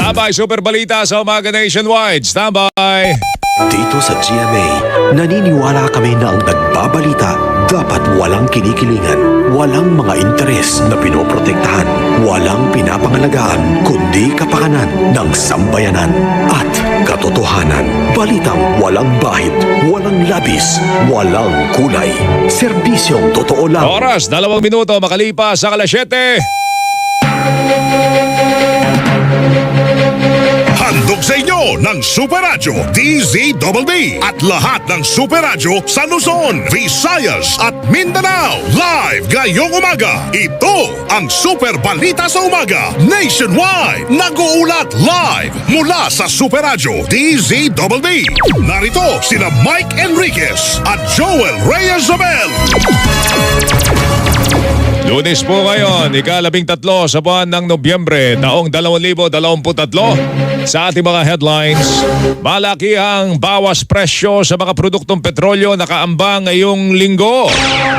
Standby, Super Balita sa Umaga Nationwide. Standby. Dito sa GMA, naniniwala kami na ang nagbabalita dapat walang kinikilingan, walang mga interes na pinoprotektahan, walang pinapangalagaan, kundi kapakanan ng sambayanan at katotohanan. Balitang walang bahid, walang labis, walang kulay. Serbisyong totoo lang. Oras, 2 minuto makalipas sa 7:00. Handog sa inyo ng Super Radyo DZBB at lahat ng Super Radyo sa Luzon, Visayas at Mindanao. Live ngayong umaga. Ito ang Super Balita sa Umaga Nationwide. Nag-uulat live mula sa Super Radyo DZBB. Narito sina Mike Enriquez at Joel Reyes-Zabel. Lunes po ngayon, ika-13 sa buwan ng Nobyembre, taong 2023. Sa ating mga headlines, malakihang bawas presyo sa mga produktong petrolyo nakaambang ngayong linggo.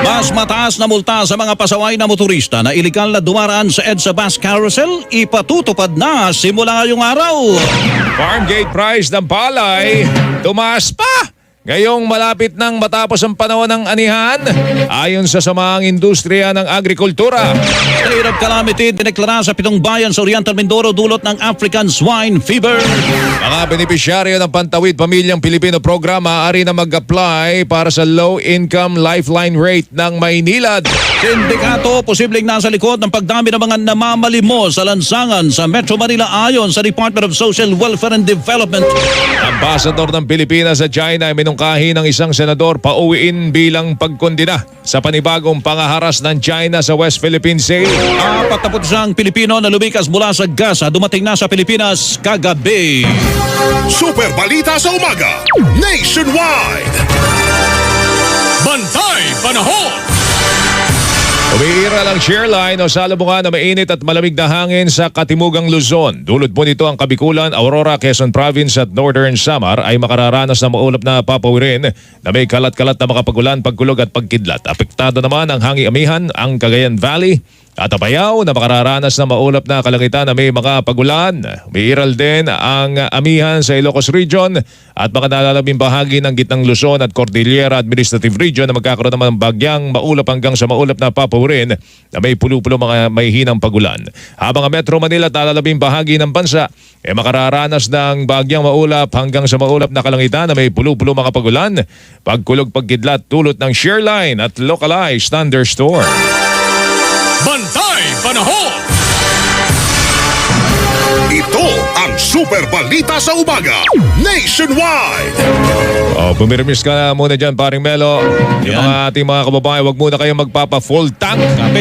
Mas mataas na multa sa mga pasaway na motorista na iligal na dumaraan sa EDSA Bus Carousel, ipatutupad na simula ngayong araw. Farm gate price ng palay, tumaas pa! Ngayong malapit nang matapos ang panahon ng anihan, ayon sa Samahang Industriya ng Agrikultura. State of calamity dineklara sa 7 bayan sa Oriental Mindoro dulot ng African Swine Fever. Mga benepisyaryo ng Pantawid Pamilyang Pilipino Program maaari na mag-apply para sa low-income lifeline rate ng Maynilad. Sindikato posibleng nasa likod ng pagdami ng mga namamalimos sa lansangan sa Metro Manila ayon sa Department of Social Welfare and Development. Ambassador ng Pilipinas sa China ay minungkahi ng isang senador pauwiin bilang pagkondina sa panibagong pangaharas ng China sa West Philippine Sea. 41 Pilipino na lumikas mula sa Gaza dumating na sa Pilipinas kagabi. Super Balita sa Umaga Nationwide. Bantay Panahon. Umiiral ang Shearline o salubungan na mainit at malamig na hangin sa Katimugang Luzon. Dulot po nito ang Kabikulan, Aurora, Quezon Province at Northern Samar ay makararanas ng maulap na papawirin na may kalat-kalat na makapagulan, pagkulog at pagkidlat. Apektado naman ang Hangi-Amihan, ang Cagayan Valley at Apayao na makararanas ng maulap na kalangitan na may makapagulan. Umiiral din ang Amihan sa Ilocos Region at mga nalalabing bahagi ng Gitnang Luzon at Cordillera Administrative Region na magkakaroon naman ng bagyang maulap hanggang sa maulap na papawirin na may pulo-pulo mga may hinang pagulan. Habang ang Metro Manila at nalalabing bahagi ng bansa ay makararanas ng bagyang maulap hanggang sa maulap na kalangitan na may pulo-pulo mga pagulan, pagkulog pagkidlat tulot ng Shearline at localized thunderstorm. Bantay Panahon. Ito ang Super Balita sa Umaga Nationwide. Pumirmis ka na muna dyan, paring Melo. Yung mga ating mga kababayan, huwag muna kayong magpapa-full tank.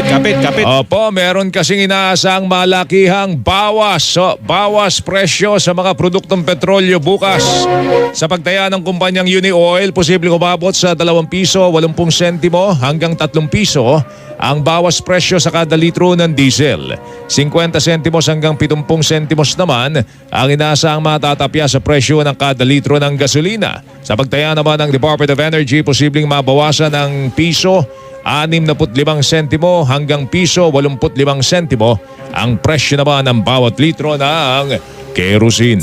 Kapit. Opo, meron kasing inaasang malakihang bawas presyo sa mga produktong petrolyo bukas. Sa pagtaya ng kumpanyang Uni Oil, posibleng umabot sa 2 piso 80 sentimo hanggang 3 piso ang bawas presyo sa kada litro ng diesel. 50 sentimos hanggang 70 sentimos naman ang inaasang matatapya sa presyo ng kada litro ng gasolina. Sa pagtaya naman ng Department of Energy, posibleng mabawasan ng piso 65 sentimo hanggang piso 85 sentimo ang presyo naman ng bawat litro ng kerosene.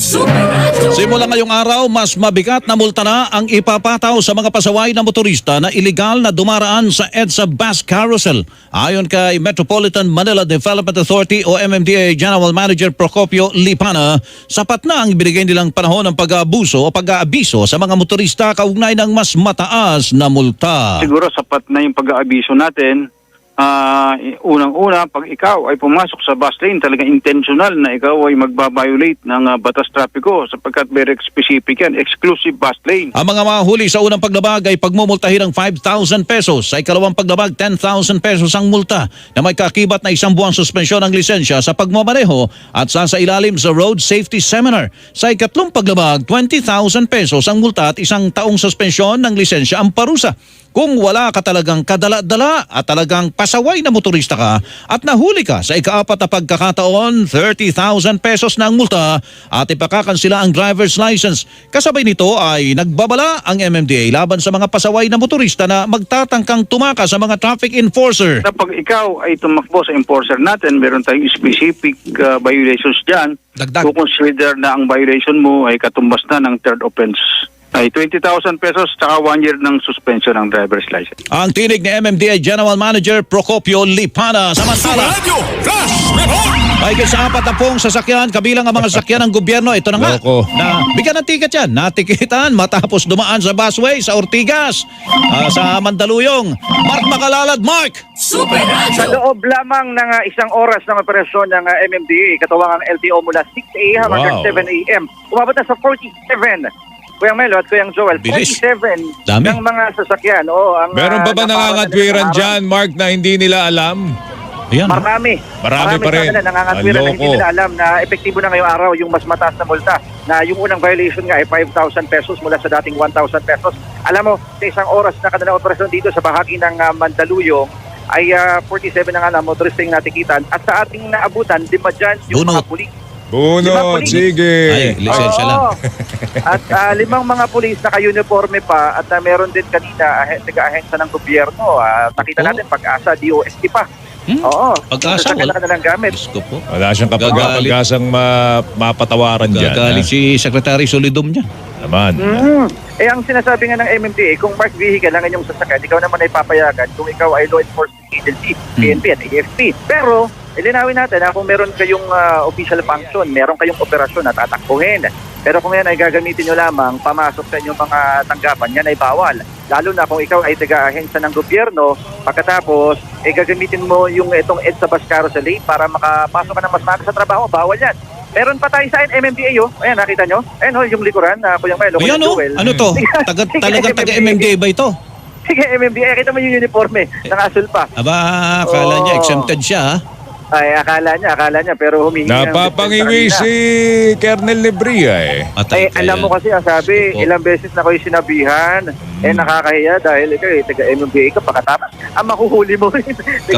Simula ngayong araw, mas mabigat na multa na ang ipapataw sa mga pasaway na motorista na iligal na dumaraan sa EDSA Bus Carousel. Ayon kay Metropolitan Manila Development Authority o MMDA General Manager Procopio Lipana, sapat na ang binigay nilang panahon ng pag-aabuso o pag-aabiso sa mga motorista kaugnay ng mas mataas na multa. Siguro sapat na yung pag-aabiso natin. Unang-una, pag ikaw ay pumasok sa bus lane, talagang intentional na ikaw ay magbabiolate ng batas trapiko sapagkat very specific yan, exclusive bus lane. Ang mga mahuli sa unang paglabag ay pagmumultahin ng 5,000 pesos. Sa ikalawang paglabag, 10,000 pesos ang multa na may kakibat na 1 buwang suspensyon ng lisensya sa pagmamaneho at sasailalim sa road safety seminar. Sa ikatlong paglabag, 20,000 pesos ang multa at 1 taong suspensyon ng lisensya ang parusa. Kung wala ka talagang kadala-dala at talagang pasaway na motorista ka at nahuli ka sa ikaapat na pagkakataon, 30,000 pesos na ang multa at ipakakansila ang driver's license. Kasabay nito ay nagbabala ang MMDA laban sa mga pasaway na motorista na magtatangkang tumaka sa mga traffic enforcer. Kapag ikaw ay tumakbo sa enforcer natin, meron tayong specific violations dyan. Dagdag. Kung consider na ang violation mo ay katumbas na ng third offense, ay 20,000 pesos tsaka 1 year ng suspension ng driver's license. Ang tinig ni MMDA General Manager Procopio Lipana. Samantala, Radyo Flash Report! mahigit sa 40 sasakyan, kabilang ang mga sasakyan ng gobyerno. Ito na nga, Loko. na bigyan ng ticket yan. Natikitan matapos dumaan sa busway sa Ortigas, sa Mandaluyong. Mark Makalalad, Mark! Sa loob lamang ng isang oras ng operasyon ng MMDA, katuwang ang LTO mula 6 a.m. hanggang Wow. 7 a.m. Umabot na sa 47. Kuyang Melo at Kuyang Joel, Bilis. 47 Dami. ng mga sasakyan. Oo, ang, Meron pa ba nangangatwiran napakan dyan, Mark, na hindi nila alam? Ayan. Marami. Marami pa rin. sa kanila nangangatwiran na hindi Aloko. nila alam na epektibo na ngayong araw yung mas mataas na multa. Na yung unang violation nga ay 5,000 pesos mula sa dating 1,000 pesos. Alam mo, sa isang oras na kanilang operasyon dito sa bahagi ng Mandaluyong, ay 47 na nga na motorista yung natikitan. At sa ating naabutan, lima dyan yung Bunot. mga pulis. Bunot, sige. Ay, lisensya lang. Oo. At 5 mga pulis naka-uniforme pa at meron din kanina taga-ahensya ng gobyerno. Nakita natin pag-asa, DOST pa. Oo. Pag-asa, Sasakyan na kanilang gamit. Diyos ko po. Wala siyang Gagalit. kapag-asang mapatawaran dyan. Gagalit ha? si Secretary Solidum niya. Naman. Eh, ang sinasabi nga ng MMDA, kung marked vehicle lang ang inyong sasakyan, ikaw naman ay papayagan kung ikaw ay law enforcement agency, PNP at AFP. Pero, ilinawin natin na kung meron kayong official function, meron kayong operasyon na tatakbuhin. Pero kung yan ay gagamitin nyo lamang, pamasok sa inyong mga tanggapan, yan ay bawal. Lalo na kung ikaw ay taga-ahensya ng gobyerno, pagkatapos, gagamitin mo yung itong EDSA bus carousel para makapasok ka ng mas maaga sa trabaho, bawal yan. Meron pa tayo sa MMDA, oh. Ayan, nakita nyo? Ayan, yung likuran, Kuyang Melo, Ayan Kuyang o, Joel. ano to? Talagang taga-MMDA ba ito? Sige, MMDA, kita mo yung uniforme, nakasul pa. Aba, akala niya Oo. exempted siya ha? Ay, akala niya, pero humingi ng Napapangiwi dispensa si Colonel Lebria eh. kanina. Alam mo kasi, sabi, Opo. ilang beses na kayo sinabihan, nakakahiya dahil ikaw, taga-MMDA ka, pagkatapos, makuhuli mo rin.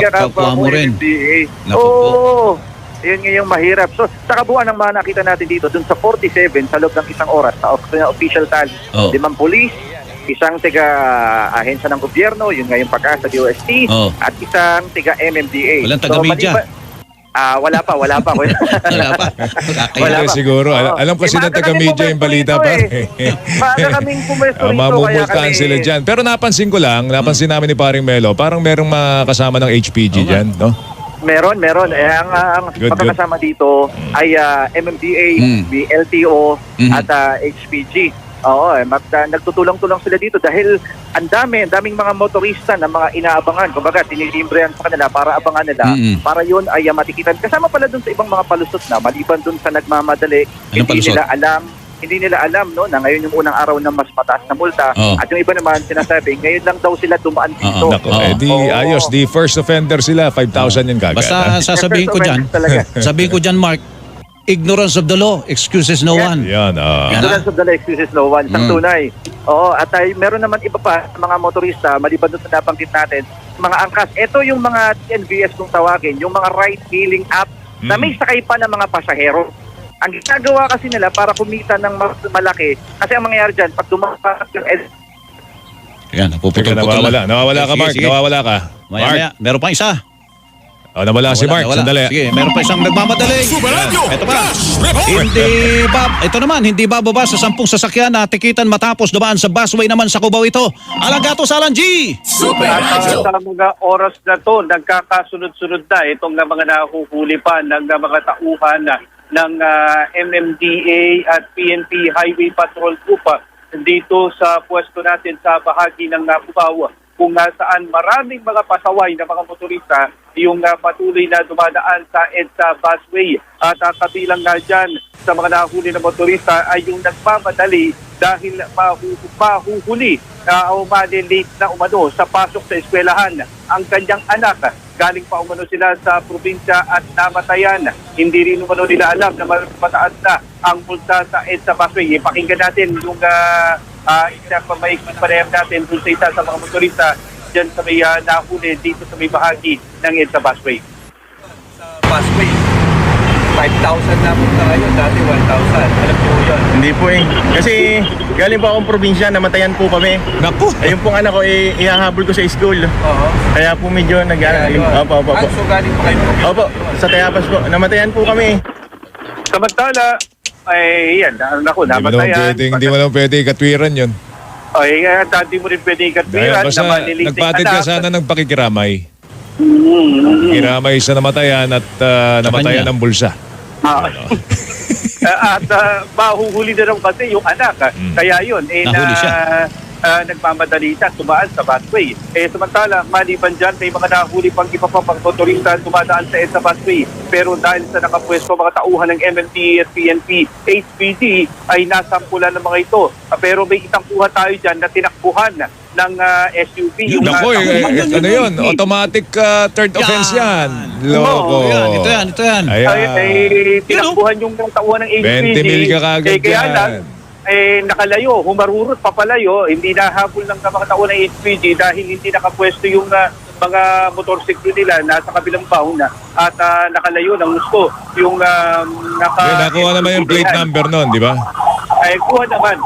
Kapwa mo rin. MMDA. Naku po. Oo. Yun nga yung mahirap. So, sa kabuuan ng mga nakita natin dito, dun sa 47, sa loob ng isang oras, sa official tally, Oh. 5 pulis, isang taga-ahensya ng gobyerno, yun nga yung pagkasa DOST, Oh. at isang taga-MMDA. Walang taga-media. Wala pa. Wala pa. Wala Hindi, pa. siguro. Oo. Alam kasi ng maaga taga-media kaming yung balita pumesto pa. rito Maaga kaming pumesto rito. Mamumultahan sila dyan. Pero napansin namin ni Paring Melo, parang merong kasama ng HPG dyan, no? Meron. Ang Good, magkakasama dito ay MMDA, LTO, at HPG. Oo, nagtutulong-tulong sila dito dahil ang daming mga motorista na mga inaabangan. Kumbaga, tinilimbrehan sa kanila para abangan nila. Para yun ay matikitan. Kasama pala dun sa ibang mga palusot na maliban dun sa nagmamadali. Anong palusot? Hindi nila alam no na ngayon yung unang araw na mas mataas na multa. Oh. At yung iba naman sinasabi, ngayon lang daw sila dumaan dito. Nako, di Oo. ayos. Di first offender sila. 5,000 yung kagad. Basta sasabihin ko dyan, Talaga. sabihin ko dyan, Mark, ignorance of the law, excuses no one. Yan, Yan. Ignorance of the law, excuses no one. Isang tunay. Oo, at meron naman iba pa mga motorista, maliban doon sa nabanggit natin, mga angkas. Ito yung mga TNVS kung tawagin, yung mga ride-hailing app na may sakay pa ng mga pasahero. Ang ginagawa kasi nila para kumita ng malaki, kasi ang mangyayari dyan, pag dumakas yung Yan, Teka, napuputol-putol lang. nawawala ka, Sige, Mark. sige. Nawawala ka. Maya, meron pa isa. Nawala si Mark. Nawala. Sandali. Sige, meron pa isang nagmamadali. Radyo Ito pa. Flash Report! Ito naman, hindi bababa sa 10 sasakyan na tikitan matapos dumaan sa busway naman sa Cubao ito. Alagato Salan G! Sa mga oras na to, nagkakasunod-sunod na itong mga nahuhuli pa ng mga tauhan ng MMDA at PNP Highway Patrol Group dito sa pwesto natin sa bahagi ng Cubao, kung nasaan maraming mga pasaway na mga motorista yung patuloy na dumadaan sa EDSA busway. At kabilang nga dyan sa mga nahuli na motorista ay yung nagmamadali dahil mahuhuli o malilate na umano sa pasok sa eskwelahan ang kanyang anak. Galing pa umano sila sa probinsya at namatayan. Hindi rin umano nila alam na mataas na ang multa sa EDSA busway. Ipakinggan natin yung may panayam natin dun sa isa sa mga motorista dyan sa may nahuli dito sa may bahagi ng EDSA busway. Busway. 5,000 na punta ngayon, dati 1,000. Alam niyo yun. Hindi po eh. Kasi galing po akong probinsya, namatayan po kami. Naku! Ayun pong anak ko, ihahabol ko sa school. Oo. Kaya po medyo Kaya yun. Opo. So galing pa kayo probinsya? Opo, sa Tayabas po. Namatayan po kami. Samantala, ay yan, naku, Hindi mo naman pwede ikatwiran yun. Ay, dati mo rin pwede Dahil ikatwiran basta na maliliting nagpatid ka sana ng pakikiramay. Mm-hmm. Kiramay sa namatayan at namatayan kanya. ng bulsa. At mahuhuli na raw kasi yung anak. Kaya yun, Nahuli siya. nagmamadali siya, tumaan sa busway. Samantala, maliban dyan, may mga nahuli pang iba pa pang motorista tumadaan sa EDSA busway. Pero dahil sa nakapwesto mga tauhan ng MMDA, PNP, HPD, ay nasampulan ng mga ito. Pero may isang kuha tayo dyan na tinakbuhan ng SUV. Naku, ano yun? Automatic third offense yan. Loko. Ito yan. Ayan. Tinakbuhan yung tauhan ng HPD. 20 mil ka kagad Kaya lang, yan. nakalayo, humarurot, papalayo, hindi nahabol ng mga tao ng HPG dahil hindi nakapwesto yung mga motorsiklo nila nasa kabilang bahon na at nakalayo ng gusto yung Nakuha naman yung plate number nun, di ba? Ay, kuha naman.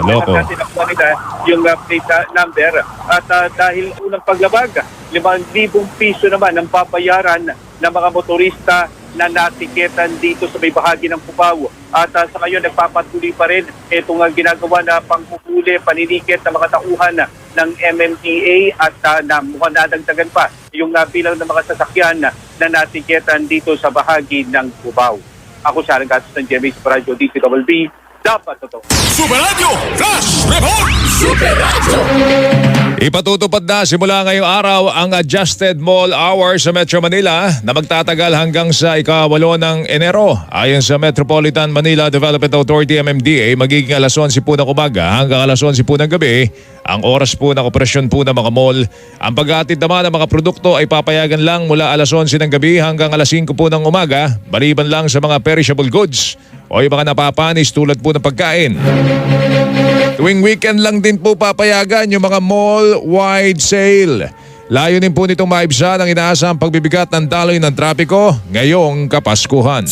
Loko. Natin nakuha nila yung plate number at dahil unang paglabag, 5,000 piso naman ang papayaran ng mga motorista na natiketan dito sa may bahagi ng Cubao. At sa ngayon, nagpapatuloy pa rin itong ginagawa na panghuhuli, paninikit ng mga tauhan ng MMDA at mukhang nadagdagan pa yung bilang ng mga sasakyan na natiketan dito sa bahagi ng Cubao. Ako siya ang gatos ng GMA sa radyo DCWB. Dapat totoo. Super Radio Flash Report! Ipatutupad na simula ngayong araw ang adjusted mall hours sa Metro Manila na magtatagal hanggang sa ika-8 ng Enero. Ayon sa Metropolitan Manila Development Authority MMDA, magiging alas 11 po ng umaga hanggang alas 11 po ng gabi ang oras po ng operasyon po ng mga mall. Ang paghatid naman ng mga produkto ay papayagan lang mula alas 11 ng gabi hanggang alas 5 po ng umaga, maliban lang sa mga perishable goods o yung mga napapanis tulad po ng pagkain. Tuwing weekend lang din po papayagan yung mga mall-wide sale. Layunin po nitong maibsan ang inaasahang pagbibigat ng daloy ng trapiko ngayong Kapaskuhan.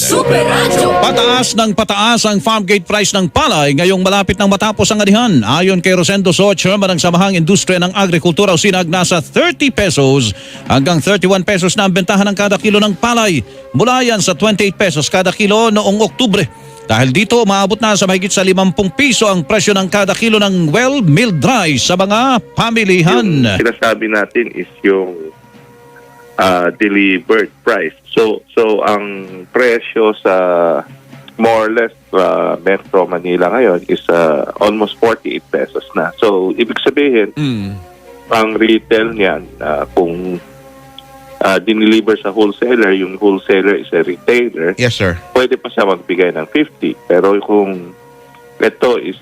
Pataas ng pataas ang farm gate price ng palay ngayong malapit ng matapos ang anihan. Ayon kay Rosendo So, chairman ng Samahang Industriya ng Agrikultura o SINAG, nasa 30 pesos hanggang 31 pesos na ang bentahan ng kada kilo ng palay. Mula yan sa 28 pesos kada kilo noong Oktubre. Dahil dito, maabot na sa mahigit sa 50 piso ang presyo ng kada kilo ng well-milled rice sa mga pamilihan. Yung sinasabi natin is yung delivered price. So ang presyo sa more or less Metro Manila ngayon is almost 48 pesos na. So ibig sabihin, ang retail niyan kung dineliver sa wholesaler, yung wholesaler is a retailer. Yes, sir. Pwede pa siya magbigay ng 50. Pero kung ito is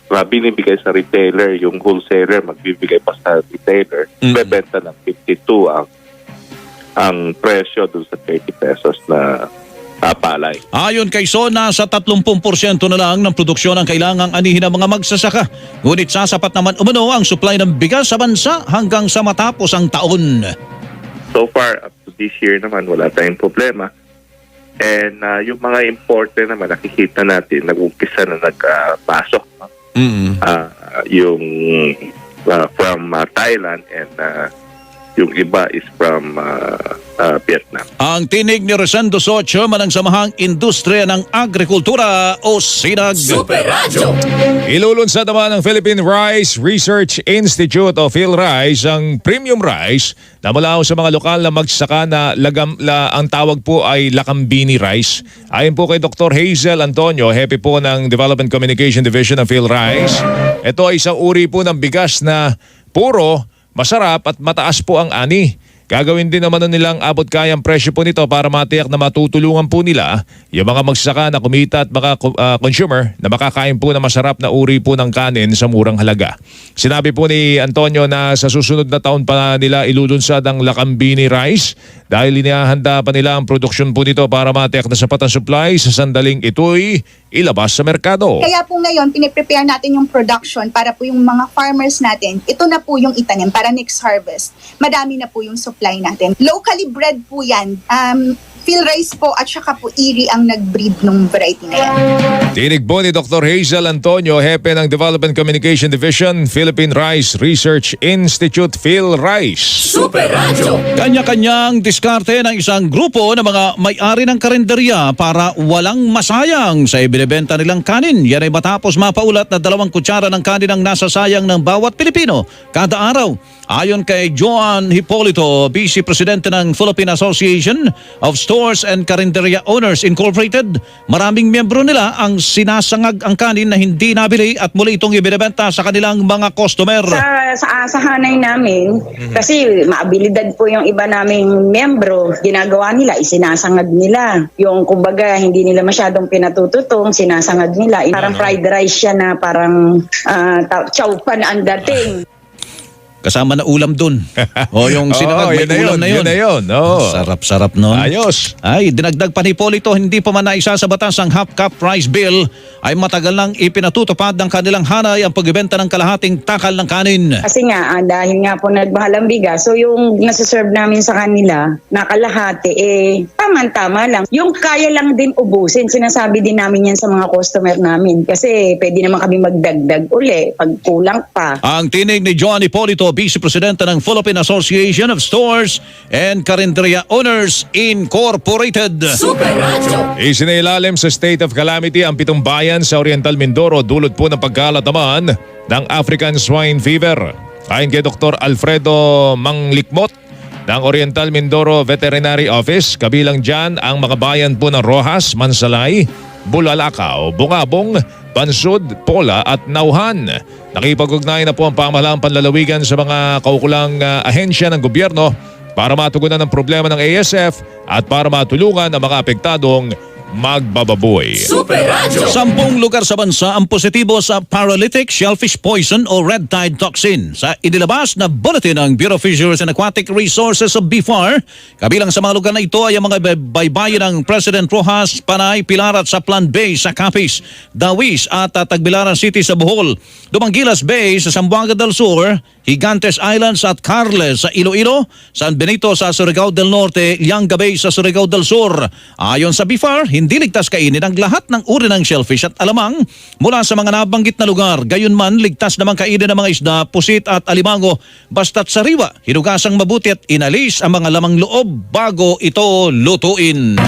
binibigay sa retailer, yung wholesaler magbibigay pa sa retailer, bebenta ng 52 ang presyo dun sa 30 pesos na palay. Ayon kay So, nasa 30% na lang ng produksyon ang kailangang anihin ng mga magsasaka. Ngunit sasapat naman umano ang supply ng bigas sa bansa hanggang sa matapos ang taon. So far, up to this year naman, wala tayong problema. And yung mga importer naman, nakikita natin, nag-umpisa na nagpasok. Yung from Thailand and yung iba is from Vietnam. Ang tinig ni Rosendo So, chairman ng Samahang Industriya ng Agrikultura o SINAG. Ilulunsad naman ng Philippine Rice Research Institute o PhilRice ang premium rice na mula sa mga lokal na magsasaka na ang tawag po ay Lakambini Rice. Ayon po kay Dr. Hazel Antonio, hepe po ng Development Communication Division ng PhilRice, ito ay isang uri po ng bigas na puro, masarap at mataas po ang ani. Gagawin din naman nilang abot kayang presyo po nito para matiyak na matutulungan po nila yung mga magsasaka na kumita at mga consumer na makakain po na masarap na uri po ng kanin sa murang halaga. Sinabi po ni Antonio na sa susunod na taon pa nila ilulunsad ang Lakambini Rice dahil inihahanda pa nila ang produksyon po nito para matiyak na sapat ang supply sa sandaling ito'y ilabas sa merkado. Kaya po ngayon, piniprepare natin yung production para po yung mga farmers natin, ito na po yung itanim para next harvest. Madami na po yung supply natin. Locally bred po yan. Phil Rice po at saka po Erie ang nag-breed ng variety na yan. Tinig po ni Dr. Hazel Antonio, hepe ng Development Communication Division, Philippine Rice Research Institute, Phil Rice. Kanya-kanyang diskarte ng isang grupo ng mga may-ari ng karinderya para walang masayang sa ibinebenta nilang kanin. Yan ay matapos mapaulat na 2 kutsara ng kanin ang nasasayang ng bawat Pilipino kada araw. Ayon kay Joan Hipolito, Vice Presidente ng Philippine Association of Stores and Carinderia Owners Incorporated, maraming miyembro nila ang sinasangag ang kanin na hindi nabili at muli itong ibinebenta sa kanilang mga customer. Sa hanay namin, kasi maabilidad po yung iba naming miyembro, ginagawa nila, isinasangag nila. Yung kumbaga hindi nila masyadong pinatututong, sinasangag nila. Parang fried rice siya na parang chow pan ang dating. Kasama na ulam dun. O yung sinangag, may ulam na yun. Yun na yun. Oo. Sarap-sarap nun. Ayos. Ay, dinagdag pa ni Polito, hindi pa man naisa sa batas ang half-cup price bill, ay matagal nang ipinatutupad ng kanilang hanay ang pagbibenta ng kalahating takal ng kanin. Kasi nga, dahil nga po nagmahal ang bigas, so yung nasa-serve namin sa kanila, nakalahati, tama-tama lang. Yung kaya lang din ubusin, sinasabi din namin yan sa mga customer namin. Kasi pwede naman kami magdagdag uli pag kulang pa. Ang tinig ni Johnny Polito, Vice Presidente ng Philippine Association of Stores and Carinderia Owners Incorporated. Isinailalim sa state of calamity ang 7 bayan sa Oriental Mindoro dulot po ng pagkalat naman ng African Swine Fever. Ayon kay Dr. Alfredo Manglikmot ng Oriental Mindoro Veterinary Office, kabilang dyan ang mga bayan po ng Rojas, Mansalay, Bulalakaw, Bungabong, Bansud, Pola at Nauhan. Nakipag-ugnayan na po ang pamahalaan panlalawigan sa mga kaukulang ahensya ng gobyerno para matugunan ang problema ng ASF at para matulungan ang mga apektadong magbababoy. 10 lugar sa bansa ang positibo sa paralytic shellfish poison o red tide toxin. Sa inilabas na bulletin ng Bureau of Fisheries and Aquatic Resources of BFAR, kabilang sa mga lugar na ito ay ang mga baybayin ng President Rojas, Panay, Pilar at Saplan Bay sa Capiz, Dawis at Tagbilaran City sa Bohol, Dumangilas Bay sa Zamboanga del Sur, Gigantes Islands at Carles sa Iloilo, San Benito sa Surigao del Norte, Lianga Bay sa Surigao del Sur. Ayon sa BFAR, hindi ligtas kainin ang lahat ng uri ng shellfish at alamang mula sa mga nabanggit na lugar. Gayunman, ligtas naman kainin ng mga isda, pusit at alimango basta't sariwa, hinugasang mabuti at inalis ang mga lamang loob bago ito lutuin.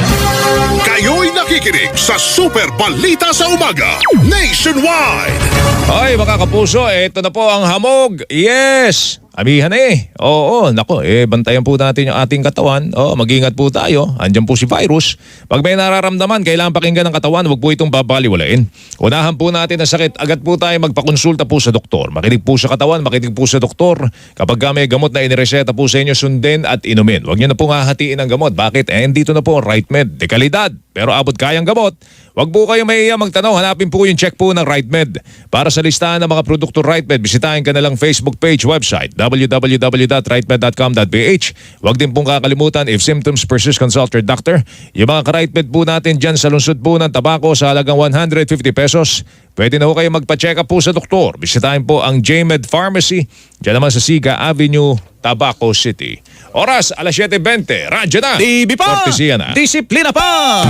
Kayo'y nakikinig sa Super Balita sa Umaga Nationwide. Hoy mga kapuso, ito na po ang hamog. Yes! Amihan Oo, nako, bantayan po natin yung ating katawan. Mag-ingat po tayo. Andiyan po si virus. Pag may nararamdaman, kailangan pakinggan ng katawan, huwag po itong babaliwalain. Unahan po natin ang sakit, agad po tayo magpakonsulta po sa doktor. Makinig po sa katawan, makinig po sa doktor. Kapag may gamot na inireseta po sa inyo, sundin at inumin. Huwag nyo na po hahatiin ang gamot. Bakit? Dito na po, Right Med. De kalidad, pero abot kayang gamot. Huwag po kayo mahiya magtanong, hanapin po yung check po ng Right Med. Para sa listahan ng mga produkto Right Med, bisitahin ka na lang Facebook page, website, www.rightmed.com.ph. Huwag din pong kakalimutan, if symptoms persist, consult your doctor. Yung mga ka-Right Med po natin dyan sa lungsod po ng Tabaco sa halagang 150 pesos. Pwede na po kayo magpa-check up po sa doktor. Bisitahin po ang JMed Pharmacy, dyan naman sa Siga Avenue, Tabaco City. Oras, alas 7:20. Radyo na. TV pa! Kortesiya na. Disiplina pa!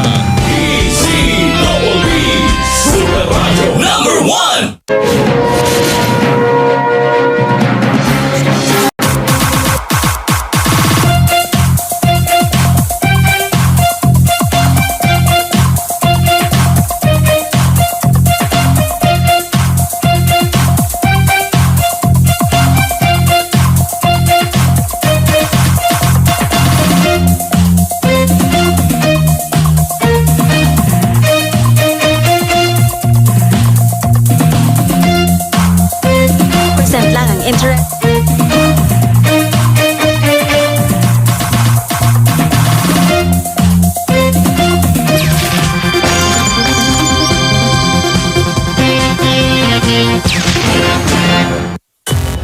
Super Radio Number 1. Lang ang interest.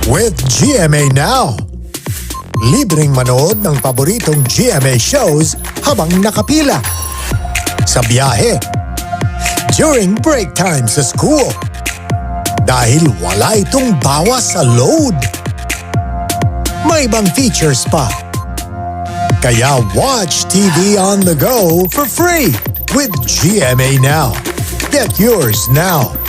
With GMA Now, libreng manood ng paboritong GMA shows habang nakapila. Sa biyahe, during break time sa school. Dahil wala itong bawas sa load. May ibang features pa. Kaya watch TV on the go for free with GMA Now. Get yours now.